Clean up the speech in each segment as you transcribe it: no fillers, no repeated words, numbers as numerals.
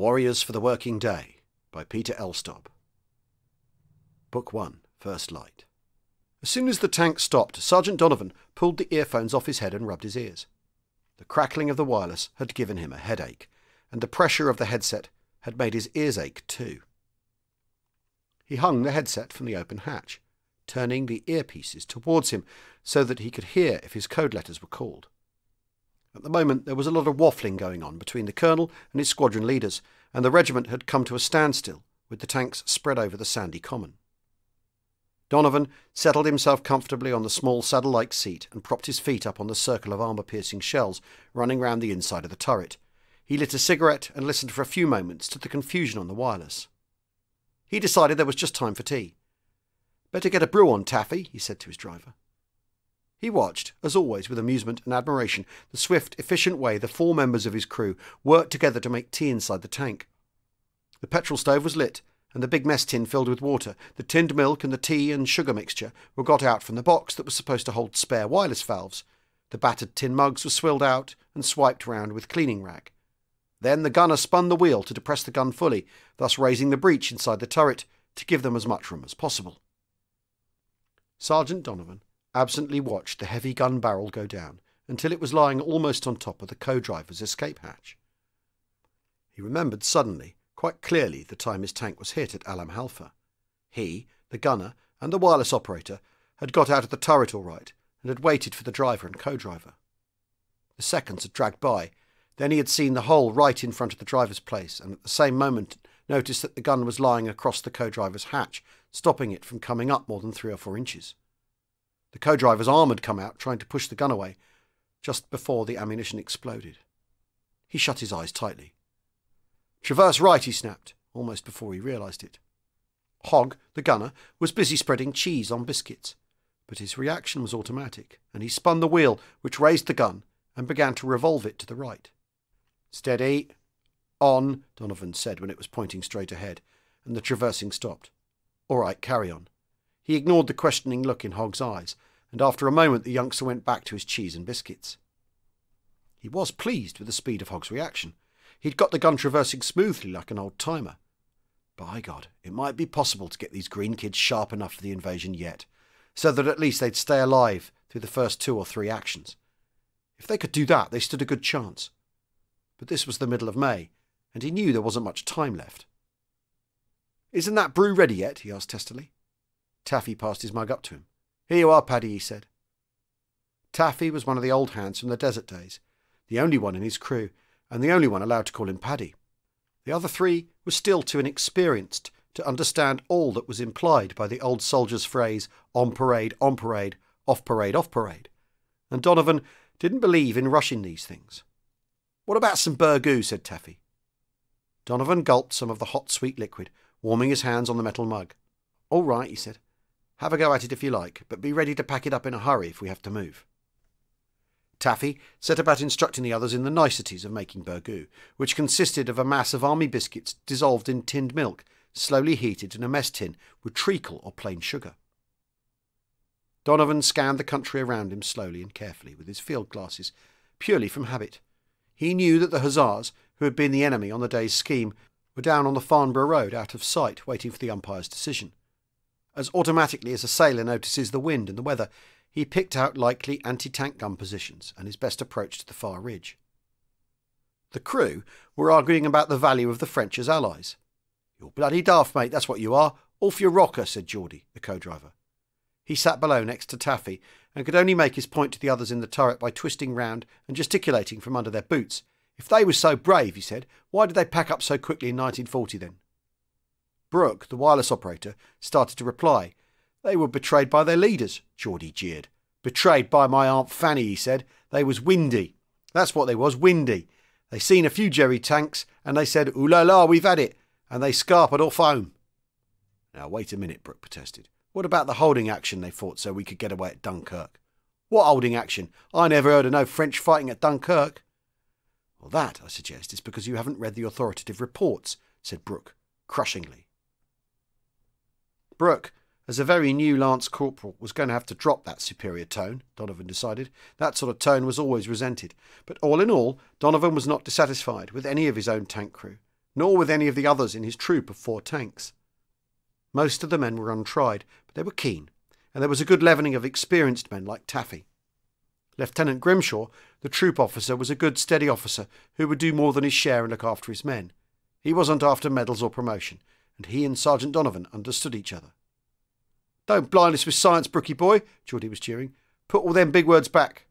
Warriors for the Working Day by Peter Elstob. Book 1, First Light. As soon as the tank stopped, Sergeant Donovan pulled the earphones off his head and rubbed his ears. The crackling of the wireless had given him a headache, and the pressure of the headset had made his ears ache too. He hung the headset from the open hatch, turning the earpieces towards him so that he could hear if his code letters were called. At the moment there was a lot of waffling going on between the colonel and his squadron leaders, and the regiment had come to a standstill with the tanks spread over the sandy common. Donovan settled himself comfortably on the small saddle-like seat and propped his feet up on the circle of armour-piercing shells running round the inside of the turret. He lit a cigarette and listened for a few moments to the confusion on the wireless. He decided there was just time for tea. "Better get a brew on, Taffy," he said to his driver. He watched, as always with amusement and admiration, the swift, efficient way the 4 members of his crew worked together to make tea inside the tank. The petrol stove was lit, and the big mess tin filled with water. The tinned milk and the tea and sugar mixture were got out from the box that was supposed to hold spare wireless valves. The battered tin mugs were swilled out and swiped round with cleaning rag. Then the gunner spun the wheel to depress the gun fully, thus raising the breech inside the turret to give them as much room as possible. Sergeant Donovan absently watched the heavy gun barrel go down until it was lying almost on top of the co-driver's escape hatch. He remembered suddenly, quite clearly, the time his tank was hit at Alam Halfa. He, the gunner, and the wireless operator had got out of the turret all right and had waited for the driver and co-driver. The seconds had dragged by. Then he had seen the hole right in front of the driver's place, and at the same moment noticed that the gun was lying across the co-driver's hatch, stopping it from coming up more than 3 or 4 inches. The co-driver's arm had come out, trying to push the gun away, just before the ammunition exploded. He shut his eyes tightly. "Traverse right," he snapped, almost before he realised it. Hogg, the gunner, was busy spreading cheese on biscuits, but his reaction was automatic, and he spun the wheel which raised the gun and began to revolve it to the right. "Steady. On," Donovan said when it was pointing straight ahead, and the traversing stopped. "All right, carry on." He ignored the questioning look in Hogg's eyes, and after a moment the youngster went back to his cheese and biscuits. He was pleased with the speed of Hogg's reaction. He'd got the gun traversing smoothly like an old-timer. By God, it might be possible to get these green kids sharp enough for the invasion yet, so that at least they'd stay alive through the first 2 or 3 actions. If they could do that, they stood a good chance. But this was the middle of May, and he knew there wasn't much time left. "Isn't that brew ready yet?" he asked testily. Taffy passed his mug up to him. "Here you are, Paddy," he said. Taffy was one of the old hands from the desert days, the only one in his crew, and the only one allowed to call him Paddy. The other 3 were still too inexperienced to understand all that was implied by the old soldier's phrase, on parade, off parade, off parade, and Donovan didn't believe in rushing these things. "What about some burgoo?" said Taffy. Donovan gulped some of the hot, sweet liquid, warming his hands on the metal mug. "All right," he said. "Have a go at it if you like, but be ready to pack it up in a hurry if we have to move." Taffy set about instructing the others in the niceties of making burgoo, which consisted of a mass of army biscuits dissolved in tinned milk, slowly heated in a mess tin with treacle or plain sugar. Donovan scanned the country around him slowly and carefully with his field glasses, purely from habit. He knew that the Hussars, who had been the enemy on the day's scheme, were down on the Farnborough Road out of sight, waiting for the umpire's decision. As automatically as a sailor notices the wind and the weather, he picked out likely anti-tank gun positions and his best approach to the far ridge. The crew were arguing about the value of the French as allies. "You're bloody daft, mate, that's what you are. Off your rocker," said Geordie, the co-driver. He sat below next to Taffy and could only make his point to the others in the turret by twisting round and gesticulating from under their boots. "If they were so brave," he said, "why did they pack up so quickly in 1940 then?" Brooke, the wireless operator, started to reply. "They were betrayed by their leaders," Geordie jeered. "Betrayed by my Aunt Fanny," he said. "They was windy. That's what they was, windy. They seen a few jerry tanks, and they said, 'Ooh la la, we've had it,' and they scarpered off home." "Now wait a minute," Brooke protested. "What about the holding action they fought so we could get away at Dunkirk?" "What holding action? I never heard of no French fighting at Dunkirk." "Well, that, I suggest, is because you haven't read the authoritative reports," said Brooke, crushingly. Brooke, as a very new Lance Corporal, was going to have to drop that superior tone, Donovan decided. That sort of tone was always resented. But all in all, Donovan was not dissatisfied with any of his own tank crew, nor with any of the others in his troop of 4 tanks. Most of the men were untried, but they were keen, and there was a good leavening of experienced men like Taffy. Lieutenant Grimshaw, the troop officer, was a good, steady officer who would do more than his share and look after his men. He wasn't after medals or promotion, and he and Sergeant Donovan understood each other. "Don't blind us with science, Brookie boy," Geordie was cheering. "Put all them big words back."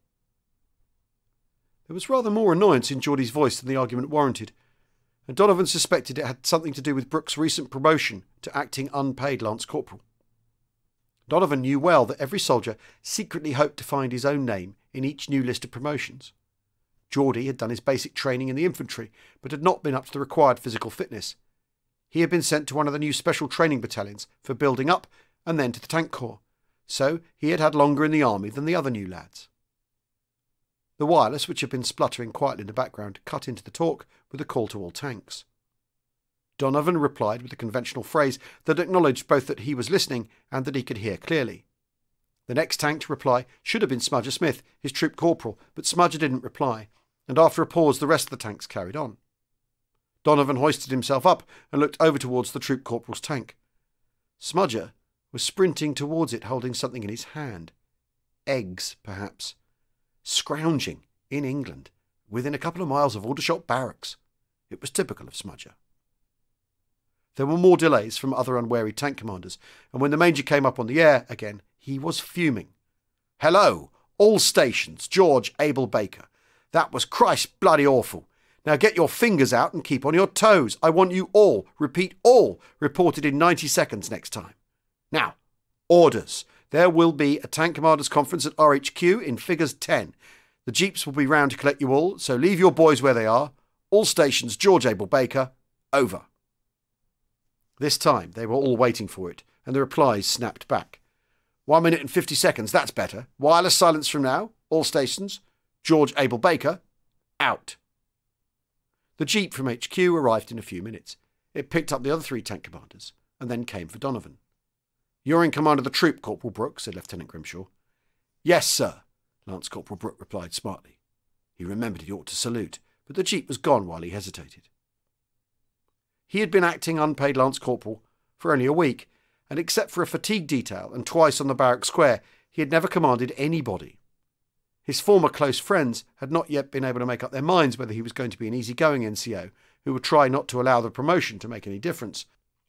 There was rather more annoyance in Geordie's voice than the argument warranted, and Donovan suspected it had something to do with Brooke's recent promotion to acting unpaid Lance Corporal. Donovan knew well that every soldier secretly hoped to find his own name in each new list of promotions. Geordie had done his basic training in the infantry, but had not been up to the required physical fitness. He had been sent to one of the new special training battalions for building up, and then to the tank corps, so he had had longer in the army than the other new lads. The wireless, which had been spluttering quietly in the background, cut into the talk with a call to all tanks. Donovan replied with a conventional phrase that acknowledged both that he was listening and that he could hear clearly. The next tank to reply should have been Smudger Smith, his troop corporal, but Smudger didn't reply, and after a pause the rest of the tanks carried on. Donovan hoisted himself up and looked over towards the troop corporal's tank. Smudger was sprinting towards it holding something in his hand. Eggs, perhaps. Scrounging, in England, within a couple of miles of Aldershot Barracks. It was typical of Smudger. There were more delays from other unwary tank commanders, and when the Major came up on the air again, he was fuming. "Hello, all stations, George Abel Baker. That was Christ bloody awful. Now get your fingers out and keep on your toes. I want you all, repeat all, reported in 90 seconds next time. Now, orders. There will be a tank commanders conference at RHQ in figures 10. The jeeps will be round to collect you all, so leave your boys where they are. All stations, George Abel Baker. Over." This time they were all waiting for it, and the replies snapped back. 1 minute and 50 seconds, that's better. Wireless silence from now. All stations, George Abel Baker. Out. The jeep from HQ arrived in a few minutes. It picked up the other 3 tank commanders, and then came for Donovan. "You're in command of the troop, Corporal Brooke," said Lieutenant Grimshaw. "Yes, sir," Lance Corporal Brooke replied smartly. He remembered he ought to salute, but the jeep was gone while he hesitated. He had been acting unpaid Lance Corporal for only a week, and except for a fatigue detail and twice on the barrack square, he had never commanded anybody. His former close friends had not yet been able to make up their minds whether he was going to be an easygoing NCO who would try not to allow the promotion to make any difference,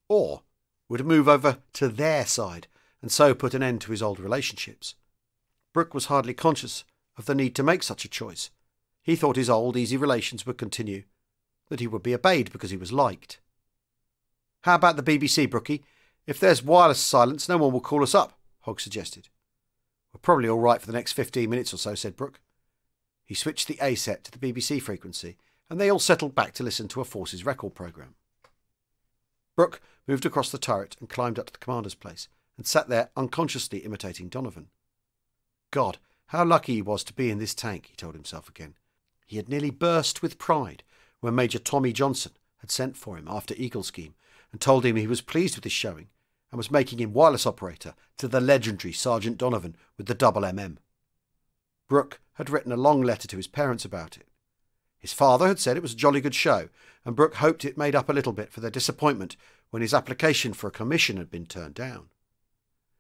or would move over to their side and so put an end to his old relationships. Brooke was hardly conscious of the need to make such a choice. He thought his old, easy relations would continue, that he would be obeyed because he was liked. "How about the BBC, Brookie? If there's wireless silence, no one will call us up," Hogg suggested. "We're probably all right for the next 15 minutes or so," said Brooke. He switched the A set to the BBC frequency, and they all settled back to listen to a forces record programme. Brooke moved across the turret and climbed up to the commander's place, and sat there unconsciously imitating Donovan. God, how lucky he was to be in this tank, he told himself again. He had nearly burst with pride when Major Tommy Johnson had sent for him after Eagle Scheme and told him he was pleased with his showing and was making him wireless operator to the legendary Sergeant Donovan with the double MM. Brooke had written a long letter to his parents about it. His father had said it was a jolly good show, and Brooke hoped it made up a little bit for their disappointment when his application for a commission had been turned down.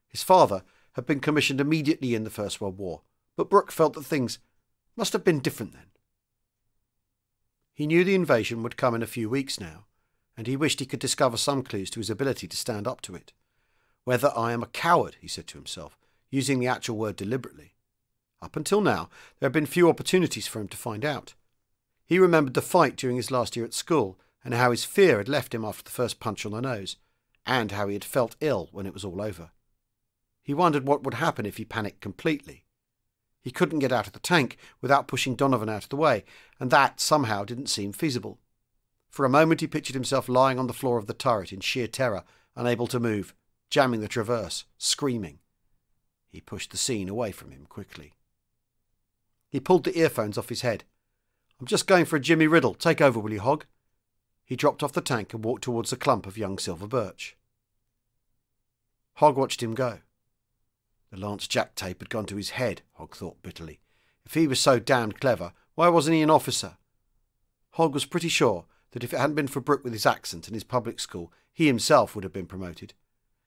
His father had been commissioned immediately in the First World War, but Brooke felt that things must have been different then. He knew the invasion would come in a few weeks now, and he wished he could discover some clues to his ability to stand up to it. "Whether I am a coward," he said to himself, using the actual word deliberately. Up until now, there had been few opportunities for him to find out. He remembered the fight during his last year at school, and how his fear had left him after the first punch on the nose, and how he had felt ill when it was all over. He wondered what would happen if he panicked completely. He couldn't get out of the tank without pushing Donovan out of the way, and that somehow didn't seem feasible. For a moment he pictured himself lying on the floor of the turret in sheer terror, unable to move, jamming the traverse, screaming. He pushed the scene away from him quickly. He pulled the earphones off his head. "I'm just going for a Jimmy Riddle. Take over, will you, Hogg?" He dropped off the tank and walked towards a clump of young silver birch. Hogg watched him go. The Lance Jack tape had gone to his head, Hogg thought bitterly. If he was so damned clever, why wasn't he an officer? Hogg was pretty sure that if it hadn't been for Brooke with his accent and his public school, he himself would have been promoted.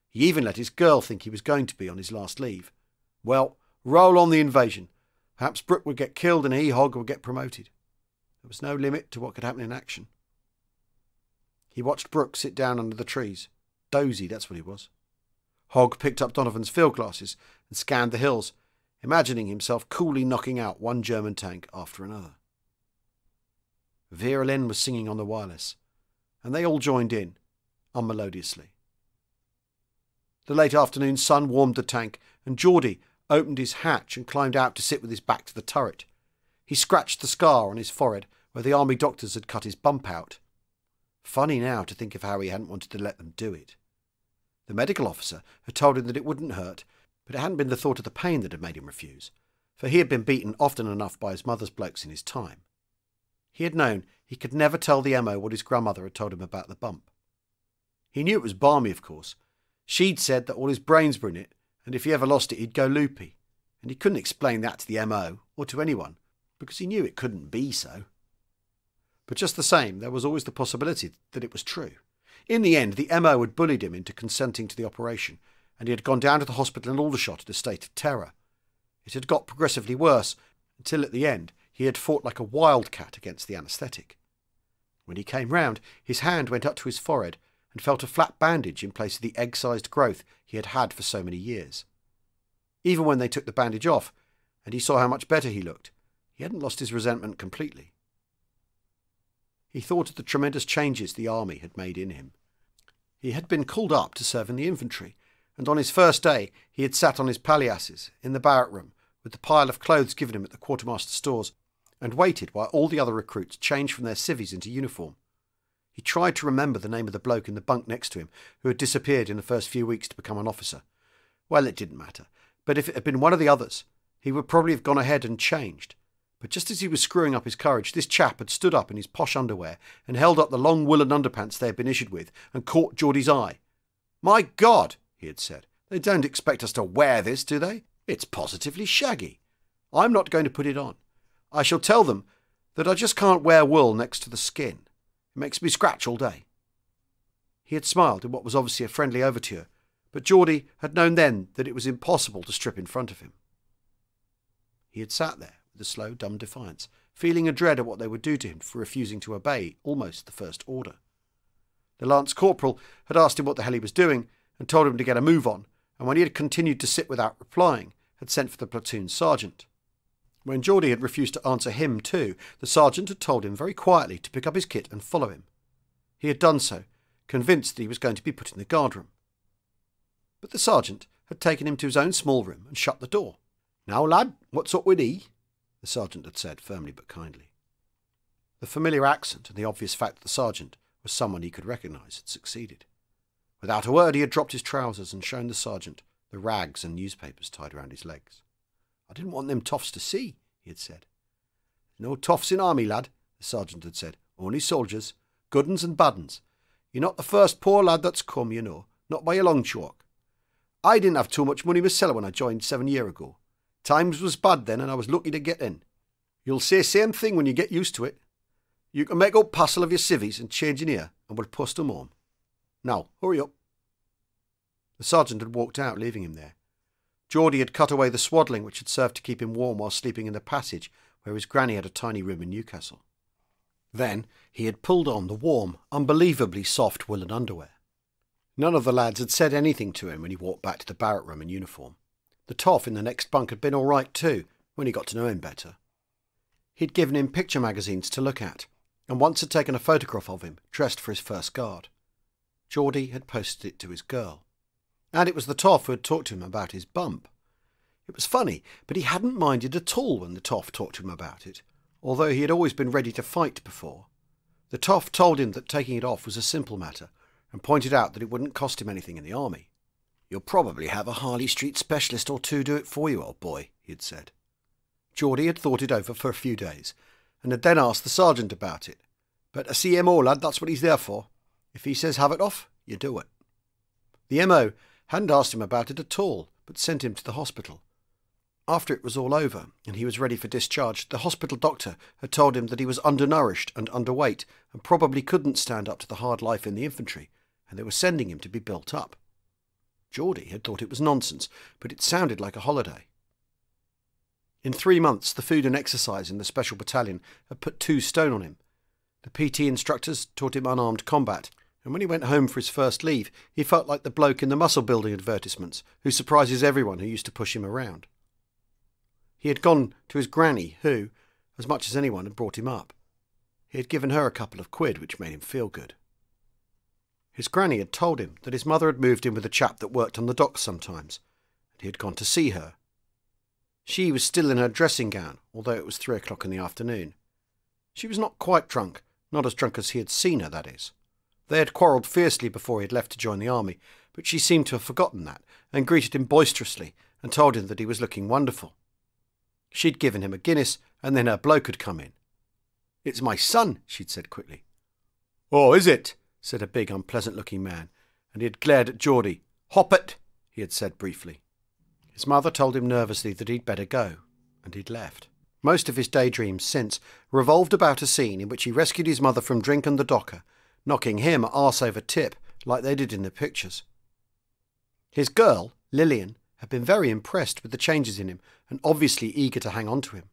He even let his girl think he was going to be on his last leave. Well, roll on the invasion. Perhaps Brooke would get killed and he, Hogg, would get promoted. There was no limit to what could happen in action. He watched Brooke sit down under the trees. Dozy, that's what he was. Hogg picked up Donovan's field glasses and scanned the hills, imagining himself coolly knocking out one German tank after another. Vera Lynn was singing on the wireless, and they all joined in, unmelodiously. The late afternoon sun warmed the tank, and Geordie opened his hatch and climbed out to sit with his back to the turret. He scratched the scar on his forehead where the army doctors had cut his bump out. Funny now to think of how he hadn't wanted to let them do it. The medical officer had told him that it wouldn't hurt, but it hadn't been the thought of the pain that had made him refuse, for he had been beaten often enough by his mother's blokes in his time. He had known he could never tell the MO what his grandmother had told him about the bump. He knew it was balmy, of course. She'd said that all his brains were in it, and if he ever lost it he'd go loopy, and he couldn't explain that to the MO or to anyone, because he knew it couldn't be so. But just the same, there was always the possibility that it was true. In the end, the MO had bullied him into consenting to the operation, and he had gone down to the hospital in Aldershot in a state of terror. It had got progressively worse, until at the end he had fought like a wildcat against the anaesthetic. When he came round, his hand went up to his forehead and felt a flat bandage in place of the egg-sized growth he had had for so many years. Even when they took the bandage off, and he saw how much better he looked, he hadn't lost his resentment completely. He thought of the tremendous changes the army had made in him. He had been called up to serve in the infantry, and on his first day he had sat on his palliasses in the barrack room with the pile of clothes given him at the quartermaster stores, and waited while all the other recruits changed from their civvies into uniform. He tried to remember the name of the bloke in the bunk next to him who had disappeared in the first few weeks to become an officer. Well, it didn't matter, but if it had been one of the others, he would probably have gone ahead and changed. But just as he was screwing up his courage, this chap had stood up in his posh underwear and held up the long woolen underpants they had been issued with and caught Geordie's eye. "My God," he had said, "they don't expect us to wear this, do they? It's positively shaggy. I'm not going to put it on. I shall tell them that I just can't wear wool next to the skin. It makes me scratch all day." He had smiled in what was obviously a friendly overture, but Geordie had known then that it was impossible to strip in front of him. He had sat there with a slow, dumb defiance, feeling a dread of what they would do to him for refusing to obey almost the first order. The Lance Corporal had asked him what the hell he was doing and told him to get a move on, and when he had continued to sit without replying, had sent for the platoon sergeant. When Geordie had refused to answer him too, the sergeant had told him very quietly to pick up his kit and follow him. He had done so, convinced that he was going to be put in the guardroom. But the sergeant had taken him to his own small room and shut the door. "Now, lad, what's up with 'ee?" the sergeant had said, firmly but kindly. The familiar accent and the obvious fact that the sergeant was someone he could recognise had succeeded. Without a word he had dropped his trousers and shown the sergeant the rags and newspapers tied round his legs. "I didn't want them toffs to see," he had said. "No toffs in army, lad," the sergeant had said. "Only soldiers, good uns and bad uns. You're not the first poor lad that's come, you know, not by a long chalk. I didn't have too much money myself when I joined 7 years ago. Times was bad then and I was lucky to get in. You'll say same thing when you get used to it. You can make up parcel of your civvies and change in here and we'll post 'em home. Now, hurry up." The sergeant had walked out, leaving him there. Geordie had cut away the swaddling which had served to keep him warm while sleeping in the passage where his granny had a tiny room in Newcastle. Then he had pulled on the warm, unbelievably soft woolen underwear. None of the lads had said anything to him when he walked back to the barrack room in uniform. The toff in the next bunk had been all right too, when he got to know him better. He'd given him picture magazines to look at, and once had taken a photograph of him, dressed for his first guard. Geordie had posted it to his girl. And it was the toff who had talked to him about his bump. It was funny, but he hadn't minded at all when the toff talked to him about it, although he had always been ready to fight before. The toff told him that taking it off was a simple matter, and pointed out that it wouldn't cost him anything in the army. "You'll probably have a Harley Street specialist or two do it for you, old boy," he had said. Geordie had thought it over for a few days, and had then asked the sergeant about it. "But a CMO, lad, that's what he's there for. If he says have it off, you do it." The MO hadn't asked him about it at all, but sent him to the hospital. After it was all over and he was ready for discharge, the hospital doctor had told him that he was undernourished and underweight and probably couldn't stand up to the hard life in the infantry, and they were sending him to be built up. Geordie had thought it was nonsense, but it sounded like a holiday. In 3 months, the food and exercise in the special battalion had put 2 stone on him. The PT instructors taught him unarmed combat, and when he went home for his first leave, he felt like the bloke in the muscle-building advertisements who surprises everyone who used to push him around. He had gone to his granny who, as much as anyone, had brought him up. He had given her a couple of quid, which made him feel good. His granny had told him that his mother had moved in with a chap that worked on the docks sometimes, and he had gone to see her. She was still in her dressing gown, although it was 3 o'clock in the afternoon. She was not quite drunk, not as drunk as he had seen her, that is. They had quarrelled fiercely before he had left to join the army, but she seemed to have forgotten that, and greeted him boisterously, and told him that he was looking wonderful. She'd given him a Guinness, and then her bloke had come in. "It's my son," she'd said quickly. "Oh, is it?" said a big, unpleasant-looking man, and he had glared at Geordie. "Hop it," he had said briefly. His mother told him nervously that he'd better go, and he'd left. Most of his daydreams since revolved about a scene in which he rescued his mother from drink and the docker, knocking him arse over tip like they did in the pictures. His girl, Lillian, had been very impressed with the changes in him and obviously eager to hang on to him.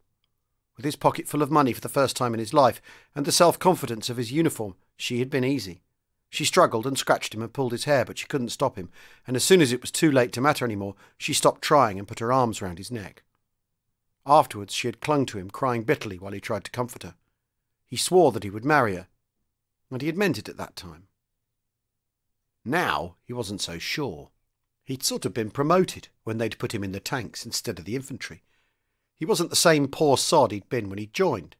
With his pocket full of money for the first time in his life and the self-confidence of his uniform, she had been easy. She struggled and scratched him and pulled his hair, but she couldn't stop him, and as soon as it was too late to matter any more, she stopped trying and put her arms round his neck. Afterwards she had clung to him, crying bitterly while he tried to comfort her. He swore that he would marry her, and he had meant it at that time. Now he wasn't so sure. He'd sort of been promoted when they'd put him in the tanks instead of the infantry. He wasn't the same poor sod he'd been when he joined,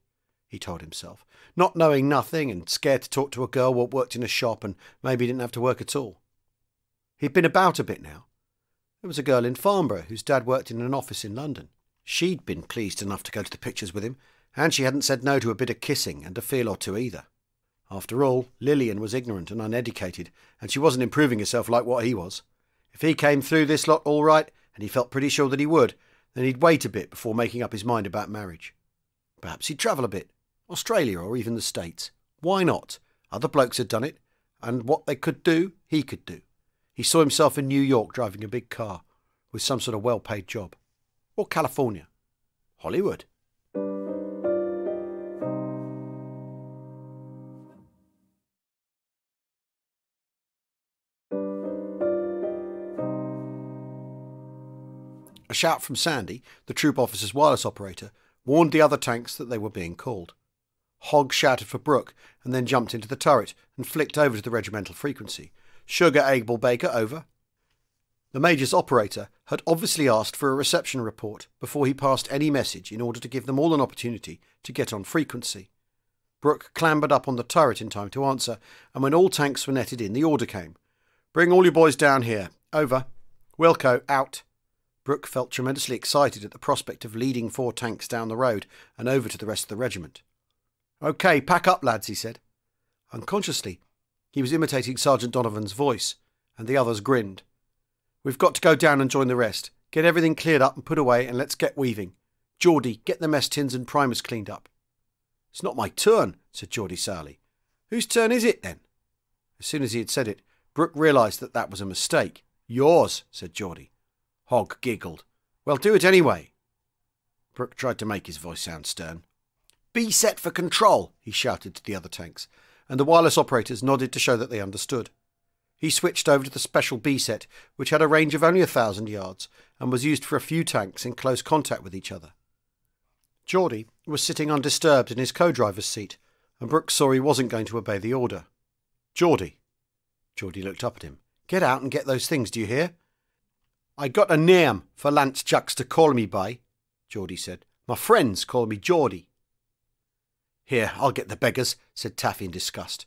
he told himself, not knowing nothing and scared to talk to a girl what worked in a shop and maybe didn't have to work at all. He'd been about a bit now. There was a girl in Farnborough whose dad worked in an office in London. She'd been pleased enough to go to the pictures with him, and she hadn't said no to a bit of kissing and a feel or two either. After all, Lillian was ignorant and uneducated, and she wasn't improving herself like what he was. If he came through this lot all right, and he felt pretty sure that he would, then he'd wait a bit before making up his mind about marriage. Perhaps he'd travel a bit. Australia or even the States. Why not? Other blokes had done it, and what they could do, he could do. He saw himself in New York driving a big car, with some sort of well-paid job. Or California. Hollywood. A shout from Sandy, the troop officer's wireless operator, warned the other tanks that they were being called. Hogg shouted for Brooke and then jumped into the turret and flicked over to the regimental frequency. "Sugar egg ball baker, over." The Major's operator had obviously asked for a reception report before he passed any message in order to give them all an opportunity to get on frequency. Brooke clambered up on the turret in time to answer, and when all tanks were netted in, the order came. "Bring all your boys down here. Over. Wilco, out." Brooke felt tremendously excited at the prospect of leading 4 tanks down the road and over to the rest of the regiment. "OK, pack up, lads," he said. Unconsciously, he was imitating Sergeant Donovan's voice, and the others grinned. "We've got to go down and join the rest. Get everything cleared up and put away, and let's get weaving. Geordie, get the mess tins and primers cleaned up." "It's not my turn," said Geordie sourly. "Whose turn is it, then?" As soon as he had said it, Brooke realised that that was a mistake. "Yours," said Geordie. Hogg giggled. "Well, do it anyway." Brooke tried to make his voice sound stern. "Be set for control," he shouted to the other tanks, and the wireless operators nodded to show that they understood. He switched over to the special B set, which had a range of only 1,000 yards and was used for a few tanks in close contact with each other. Geordie was sitting undisturbed in his co-driver's seat, and Brooke saw he wasn't going to obey the order. "Geordie." Geordie looked up at him. "Get out and get those things, do you hear?" "I got a name for Lance Jucks to call me by," Geordie said. "My friends call me Geordie." "Here, I'll get the beggars," said Taffy in disgust.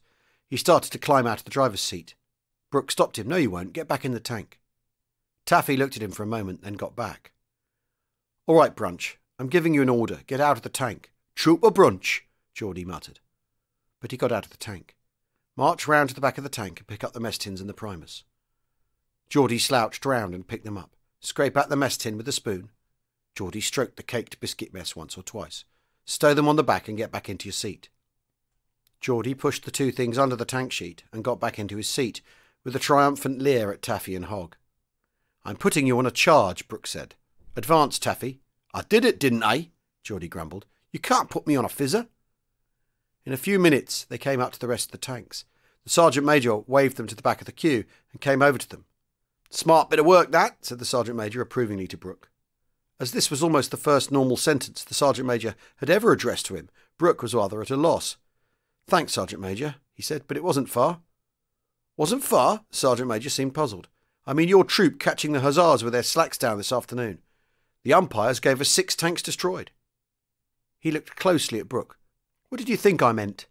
He started to climb out of the driver's seat. Brooke stopped him. "No, you won't. Get back in the tank." Taffy looked at him for a moment, then got back. "All right, Brunch. I'm giving you an order. Get out of the tank." "Trooper Brunch," Geordie muttered. But he got out of the tank. "March round to the back of the tank and pick up the mess tins and the primers." Geordie slouched round and picked them up. "Scrape out the mess tin with a spoon." Geordie stroked the caked biscuit mess once or twice. "Stow them on the back and get back into your seat." Geordie pushed the two things under the tank sheet and got back into his seat, with a triumphant leer at Taffy and Hogg. "I'm putting you on a charge," Brooke said. "Advance, Taffy." "I did it, didn't I?" Geordie grumbled. "You can't put me on a fizzer." In a few minutes they came up to the rest of the tanks. The Sergeant Major waved them to the back of the queue and came over to them. "Smart bit of work, that," said the Sergeant Major approvingly to Brooke. As this was almost the first normal sentence the Sergeant Major had ever addressed to him, Brooke was rather at a loss. "Thanks, Sergeant Major," he said, "but it wasn't far." "Wasn't far?" The Sergeant Major seemed puzzled. "I mean your troop catching the hussars with their slacks down this afternoon. The umpires gave us 6 tanks destroyed." He looked closely at Brooke. "What did you think I meant?"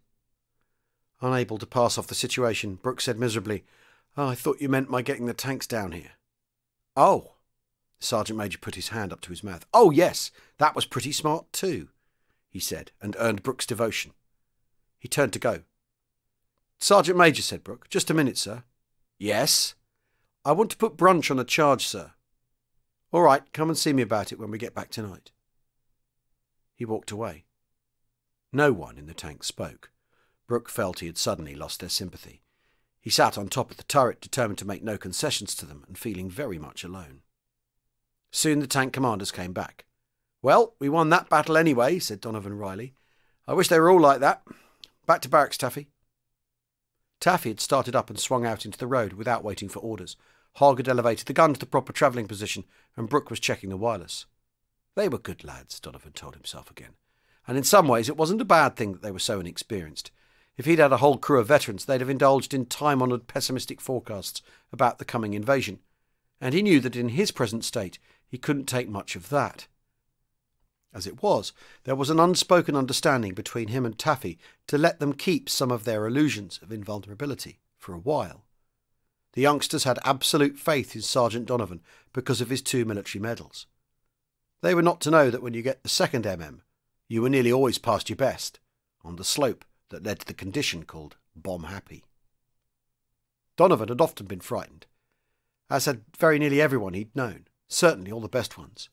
Unable to pass off the situation, Brooke said miserably, "Oh, I thought you meant my getting the tanks down here." "Oh." The Sergeant Major put his hand up to his mouth. "Oh, yes, that was pretty smart too," he said, and earned Brooke's devotion. He turned to go. "Sergeant Major," said Brooke, "just a minute, sir." "Yes?" "I want to put brunch on a charge, sir." "All right, come and see me about it when we get back tonight." He walked away. No one in the tank spoke. Brooke felt he had suddenly lost their sympathy. He sat on top of the turret, determined to make no concessions to them and feeling very much alone. Soon the tank commanders came back. "Well, we won that battle anyway," said Donovan wryly. "I wish they were all like that. Back to barracks, Taffy." Taffy had started up and swung out into the road without waiting for orders. Hogg had elevated the gun to the proper travelling position, and Brooke was checking the wireless. They were good lads, Donovan told himself again. And in some ways it wasn't a bad thing that they were so inexperienced. If he'd had a whole crew of veterans, they'd have indulged in time-honoured pessimistic forecasts about the coming invasion. And he knew that in his present state he couldn't take much of that. As it was, there was an unspoken understanding between him and Taffy to let them keep some of their illusions of invulnerability for a while. The youngsters had absolute faith in Sergeant Donovan because of his 2 military medals. They were not to know that when you get the 2nd MM, you were nearly always past your best, on the slope that led to the condition called bomb-happy. Donovan had often been frightened, as had very nearly everyone he'd known, certainly all the best ones.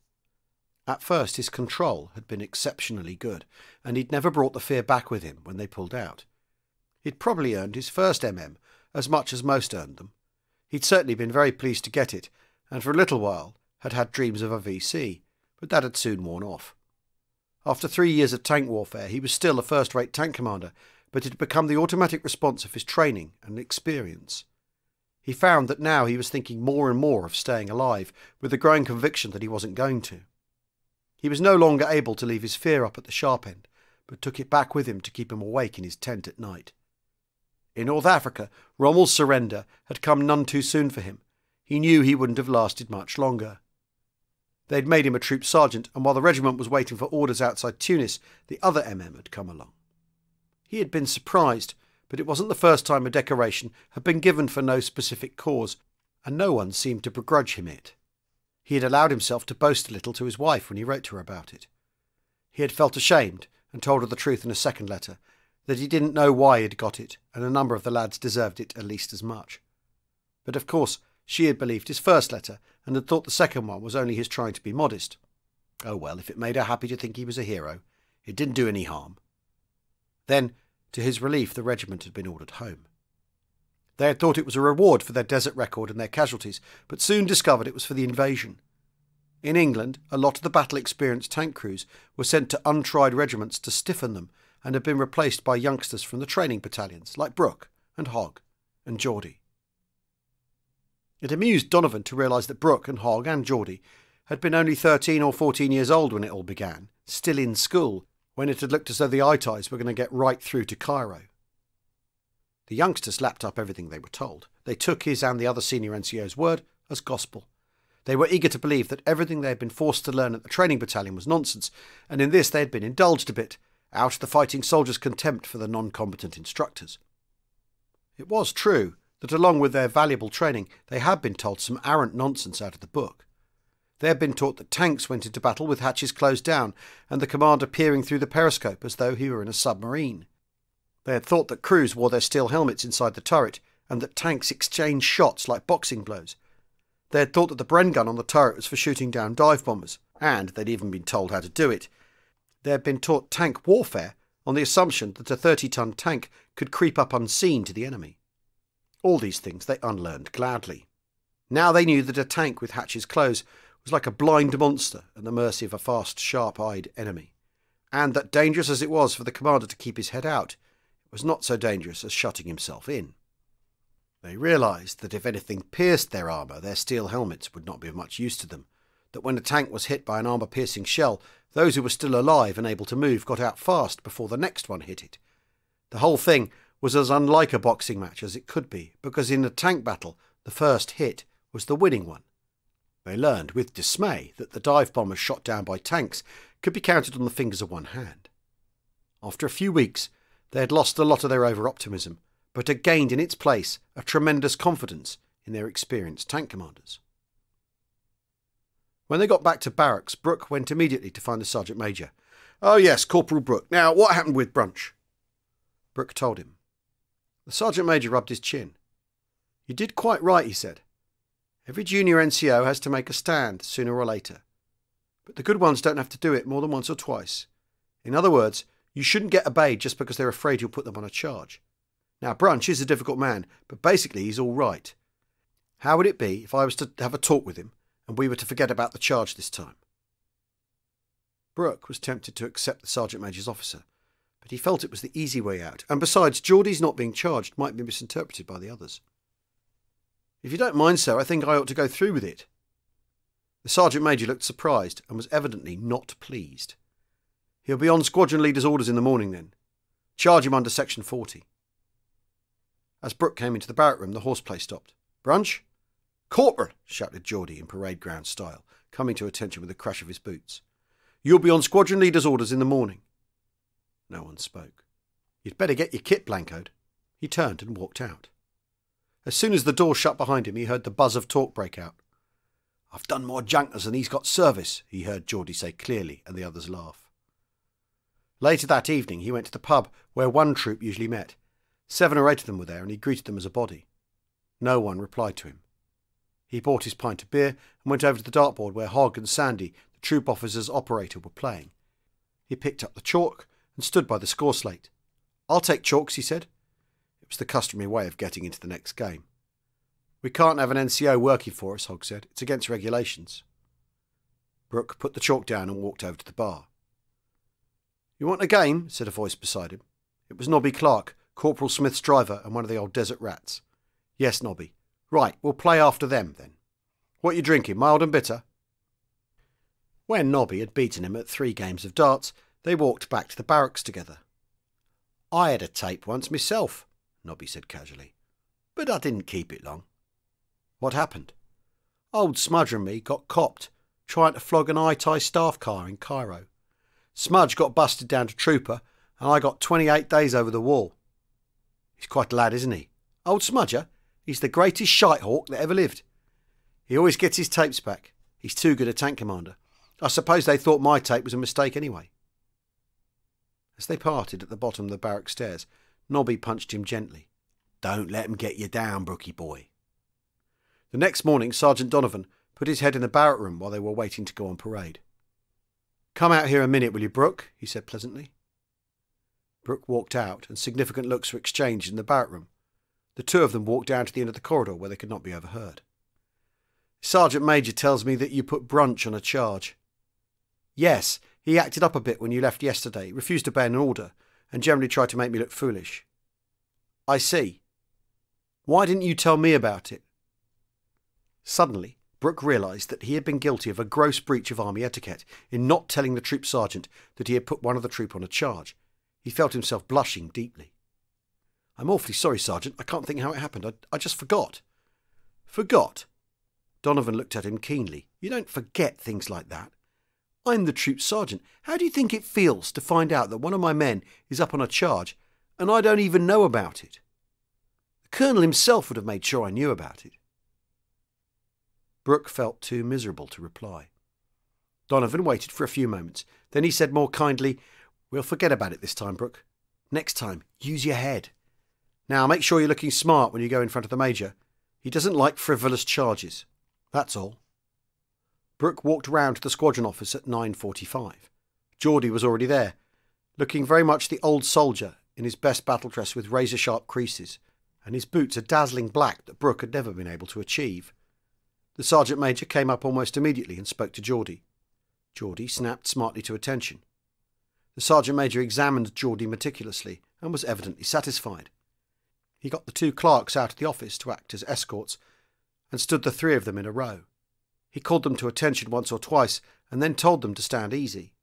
At first his control had been exceptionally good, and he'd never brought the fear back with him when they pulled out. He'd probably earned his first MM as much as most earned them. He'd certainly been very pleased to get it, and for a little while had had dreams of a VC, but that had soon worn off. After 3 years of tank warfare, he was still a first-rate tank commander, but it had become the automatic response of his training and experience. He found that now he was thinking more and more of staying alive, with the growing conviction that he wasn't going to. He was no longer able to leave his fear up at the sharp end, but took it back with him to keep him awake in his tent at night. In North Africa, Rommel's surrender had come none too soon for him. He knew he wouldn't have lasted much longer. They'd made him a troop sergeant, and while the regiment was waiting for orders outside Tunis, the other MM had come along. He had been surprised, but it wasn't the first time a decoration had been given for no specific cause, and no one seemed to begrudge him it. He had allowed himself to boast a little to his wife when he wrote to her about it. He had felt ashamed, and told her the truth in a second letter, that he didn't know why he had got it, and a number of the lads deserved it at least as much. But of course she had believed his first letter, and had thought the second one was only his trying to be modest. Oh well, if it made her happy to think he was a hero, it didn't do any harm. Then, to his relief, the regiment had been ordered home. They had thought it was a reward for their desert record and their casualties, but soon discovered it was for the invasion. In England, a lot of the battle-experienced tank crews were sent to untried regiments to stiffen them, and had been replaced by youngsters from the training battalions, like Brooke and Hogg and Geordie. It amused Donovan to realise that Brooke and Hogg and Geordie had been only 13 or 14 years old when it all began, still in school, when it had looked as though the ITIs were going to get right through to Cairo. The youngsters lapped up everything they were told. They took his and the other senior NCO's word as gospel. They were eager to believe that everything they had been forced to learn at the training battalion was nonsense, and in this they had been indulged a bit, out of the fighting soldiers' contempt for the non-combatant instructors. It was true that along with their valuable training they had been told some arrant nonsense out of the book. They had been taught that tanks went into battle with hatches closed down and the commander peering through the periscope as though he were in a submarine. They had thought that crews wore their steel helmets inside the turret and that tanks exchanged shots like boxing blows. They had thought that the Bren gun on the turret was for shooting down dive bombers, and they'd even been told how to do it. They had been taught tank warfare on the assumption that a 30-ton tank could creep up unseen to the enemy. All these things they unlearned gladly. Now they knew that a tank with hatches closed was like a blind monster at the mercy of a fast, sharp-eyed enemy, and that dangerous as it was for the commander to keep his head out, it was not so dangerous as shutting himself in. They realised that if anything pierced their armour, their steel helmets would not be of much use to them, that when a tank was hit by an armour-piercing shell, those who were still alive and able to move got out fast before the next one hit it. The whole thing was as unlike a boxing match as it could be, because in a tank battle, the first hit was the winning one. They learned with dismay that the dive bombers shot down by tanks could be counted on the fingers of one hand. After a few weeks, they had lost a lot of their over-optimism, but had gained in its place a tremendous confidence in their experienced tank commanders. When they got back to barracks, Brooke went immediately to find the Sergeant Major. "Oh yes, Corporal Brooke. Now, what happened with Brunch?" Brooke told him. The Sergeant Major rubbed his chin. "You did quite right," he said. "Every junior NCO has to make a stand sooner or later. But the good ones don't have to do it more than once or twice. In other words, you shouldn't get obeyed just because they're afraid you'll put them on a charge. Now, Brunch is a difficult man, but basically he's all right. How would it be if I was to have a talk with him and we were to forget about the charge this time?" Brooke was tempted to accept the Sergeant Major's officer, but he felt it was the easy way out, and besides, Geordie's not being charged might be misinterpreted by the others. "If you don't mind, sir, I think I ought to go through with it." The Sergeant Major looked surprised and was evidently not pleased. "He'll be on squadron leader's orders in the morning then. Charge him under Section 40. As Brooke came into the barrack room, the horseplay stopped. "Brunch?" "Corporal!" shouted Geordie in parade ground style, coming to attention with a crash of his boots. "You'll be on squadron leader's orders in the morning." No one spoke. "You'd better get your kit blancoed." He turned and walked out. As soon as the door shut behind him, he heard the buzz of talk break out. "I've done more junkers than he's got service," he heard Geordie say clearly, and the others laugh. Later that evening, he went to the pub where one troop usually met. 7 or 8 of them were there, and he greeted them as a body. No one replied to him. He bought his pint of beer and went over to the dartboard where Hogg and Sandy, the troop officer's operator, were playing. He picked up the chalk and stood by the score slate. "I'll take chalks," he said. It was the customary way of getting into the next game. "We can't have an NCO working for us," Hogg said. "It's against regulations." Brooke put the chalk down and walked over to the bar. "You want a game?" said a voice beside him. It was Nobby Clark, Corporal Smith's driver and one of the old desert rats. "Yes, Nobby. Right, we'll play after them, then. What you drinking, mild and bitter?" When Nobby had beaten him at 3 games of darts, they walked back to the barracks together. "I had a tape once myself," Nobby said casually, "but I didn't keep it long." "What happened?" "Old Smudge and me got copped, trying to flog an high-tie staff car in Cairo. Smudge got busted down to trooper, and I got 28 days over the wall." "He's quite a lad, isn't he?" "Old Smudger? He's the greatest shite-hawk that ever lived. He always gets his tapes back. He's too good a tank commander. I suppose they thought my tape was a mistake anyway." As they parted at the bottom of the barrack stairs, Nobby punched him gently. "Don't let 'em get you down, Brookie boy." The next morning, Sergeant Donovan put his head in the barrack room while they were waiting to go on parade. "Come out here a minute, will you, Brooke?" he said pleasantly. Brooke walked out, and significant looks were exchanged in the barrack room. The 2 of them walked down to the end of the corridor where they could not be overheard. "Sergeant Major tells me that you put Brunch on a charge." "Yes, he acted up a bit when you left yesterday, refused to obey an order, and generally tried to make me look foolish." "I see. Why didn't you tell me about it?" Suddenly, Brooke realised that he had been guilty of a gross breach of army etiquette in not telling the troop sergeant that he had put one of the troop on a charge. He felt himself blushing deeply. "I'm awfully sorry, Sergeant. I can't think how it happened. I just forgot." "Forgot?" Donovan looked at him keenly. "You don't forget things like that. I'm the troop sergeant. How do you think it feels to find out that one of my men is up on a charge and I don't even know about it? The colonel himself would have made sure I knew about it." Brooke felt too miserable to reply. Donovan waited for a few moments. Then he said more kindly, "We'll forget about it this time, Brooke. Next time, use your head. Now make sure you're looking smart when you go in front of the Major. He doesn't like frivolous charges." That's all. Brooke walked round to the squadron office at 9:45. Geordie was already there, looking very much the old soldier in his best battle dress with razor-sharp creases, and his boots a dazzling black that Brooke had never been able to achieve. The sergeant major came up almost immediately and spoke to Geordie. Geordie snapped smartly to attention. The sergeant major examined Geordie meticulously and was evidently satisfied. He got the two clerks out of the office to act as escorts and stood the three of them in a row. He called them to attention once or twice and then told them to stand easy.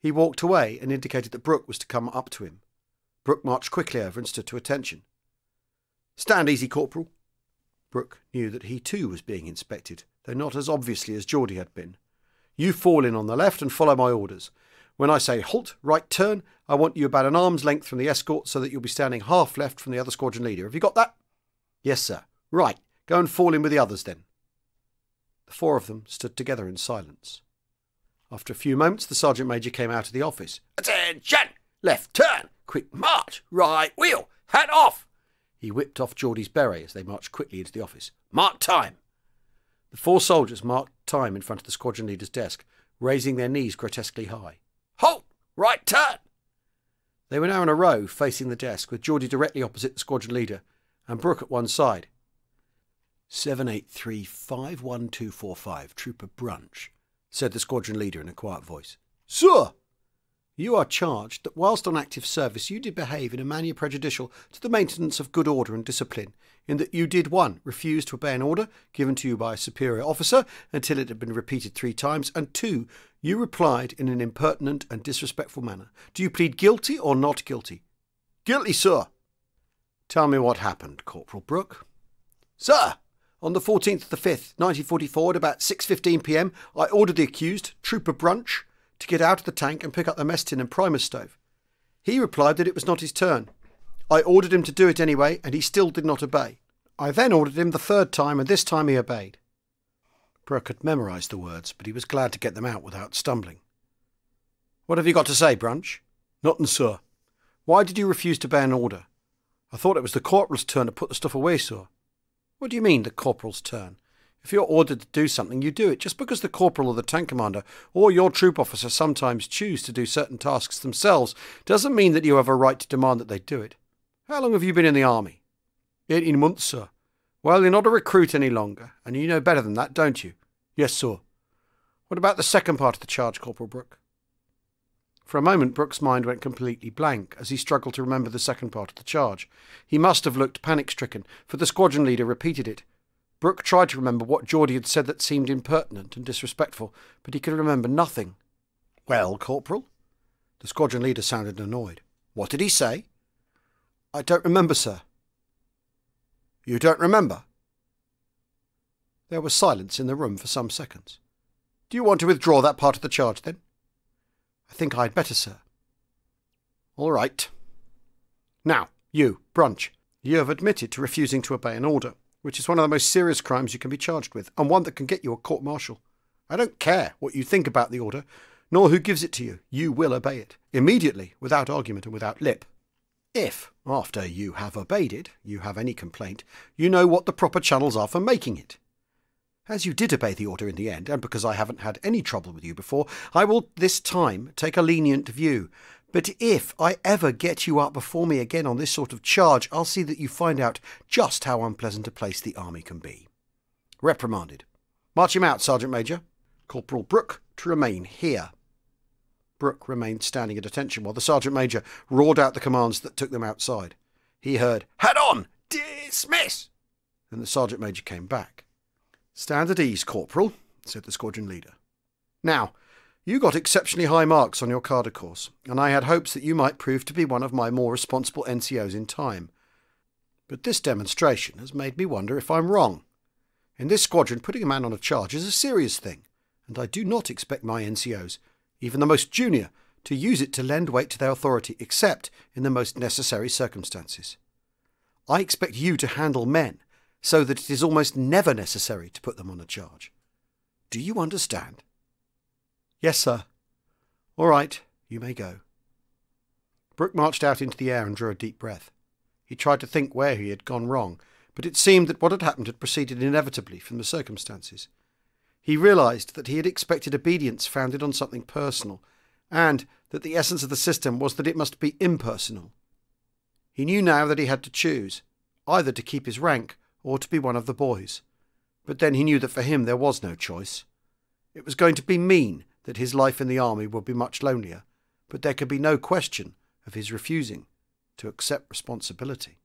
He walked away and indicated that Brooke was to come up to him. Brooke marched quickly over and stood to attention. "Stand easy, Corporal." Brooke knew that he too was being inspected, though not as obviously as Geordie had been. "You fall in on the left and follow my orders. When I say halt, right turn, I want you about an arm's length from the escort so that you'll be standing half left from the other squadron leader. Have you got that?" "Yes, sir." "Right, go and fall in with the others then." The four of them stood together in silence. After a few moments, the sergeant major came out of the office. "Attention! Left turn! Quick march! Right wheel! Hat off!" He whipped off Geordie's beret as they marched quickly into the office. "Mark time!" The four soldiers marked time in front of the squadron leader's desk, raising their knees grotesquely high. "Halt! Right turn!" They were now in a row facing the desk, with Geordie directly opposite the squadron leader and Brooke at one side. 783-51245, Trooper Brunch, said the squadron leader in a quiet voice. "Sir!" "You are charged that whilst on active service you did behave in a manner prejudicial to the maintenance of good order and discipline, in that you did 1. Refuse to obey an order given to you by a superior officer until it had been repeated 3 times, and 2. You replied in an impertinent and disrespectful manner. Do you plead guilty or not guilty?" "Guilty, sir." "Tell me what happened, Corporal Brooke." "Sir, on the 14th of the 5th, 1944, at about 6:15 p.m, I ordered the accused, Trooper Brunch, to get out of the tank and pick up the mess tin and primus stove. He replied that it was not his turn. I ordered him to do it anyway, and he still did not obey. I then ordered him the 3rd time, and this time he obeyed." Brooke had memorised the words, but he was glad to get them out without stumbling. "What have you got to say, Brunch?" "Nothing, sir." "Why did you refuse to obey an order?" "I thought it was the corporal's turn to put the stuff away, sir." "What do you mean, the corporal's turn? If you're ordered to do something, you do it. Just because the corporal or the tank commander or your troop officer sometimes choose to do certain tasks themselves doesn't mean that you have a right to demand that they do it. How long have you been in the army?" 18 months, sir." "Well, you're not a recruit any longer, and you know better than that, don't you?" "Yes, sir." "What about the second part of the charge, Corporal Brooke?" For a moment Brooke's mind went completely blank as he struggled to remember the second part of the charge. He must have looked panic-stricken, for the squadron leader repeated it. Brooke tried to remember what Geordie had said that seemed impertinent and disrespectful, but he could remember nothing. "Well, Corporal?" The squadron leader sounded annoyed. "What did he say?" "I don't remember, sir." "You don't remember?" There was silence in the room for some seconds. "Do you want to withdraw that part of the charge, then?" "I think I'd better, sir." "All right. Now, you, Brunch, you have admitted to refusing to obey an order, which is one of the most serious crimes you can be charged with, and one that can get you a court-martial. I don't care what you think about the order, nor who gives it to you. You will obey it, immediately, without argument and without lip. If, after you have obeyed it, you have any complaint, you know what the proper channels are for making it. As you did obey the order in the end, and because I haven't had any trouble with you before, I will this time take a lenient view. But if I ever get you up before me again on this sort of charge, I'll see that you find out just how unpleasant a place the army can be. Reprimanded. March him out, Sergeant Major. Corporal Brooke to remain here." Brooke remained standing at attention while the Sergeant Major roared out the commands that took them outside. He heard, "Hat on! Dismiss!" Then the Sergeant Major came back. "Stand at ease, Corporal," said the squadron leader. "Now, you got exceptionally high marks on your Carter course, and I had hopes that you might prove to be one of my more responsible NCOs in time. But this demonstration has made me wonder if I'm wrong. In this squadron, putting a man on a charge is a serious thing, and I do not expect my NCOs, even the most junior, to use it to lend weight to their authority except in the most necessary circumstances. I expect you to handle men so that it is almost never necessary to put them on a charge. Do you understand?" "Yes, sir." "All right, you may go." Brooke marched out into the air and drew a deep breath. He tried to think where he had gone wrong, but it seemed that what had happened had proceeded inevitably from the circumstances. He realised that he had expected obedience founded on something personal, and that the essence of the system was that it must be impersonal. He knew now that he had to choose, either to keep his rank or to be one of the boys. But then he knew that for him there was no choice. It was going to be mean that his life in the army would be much lonelier, but there could be no question of his refusing to accept responsibility.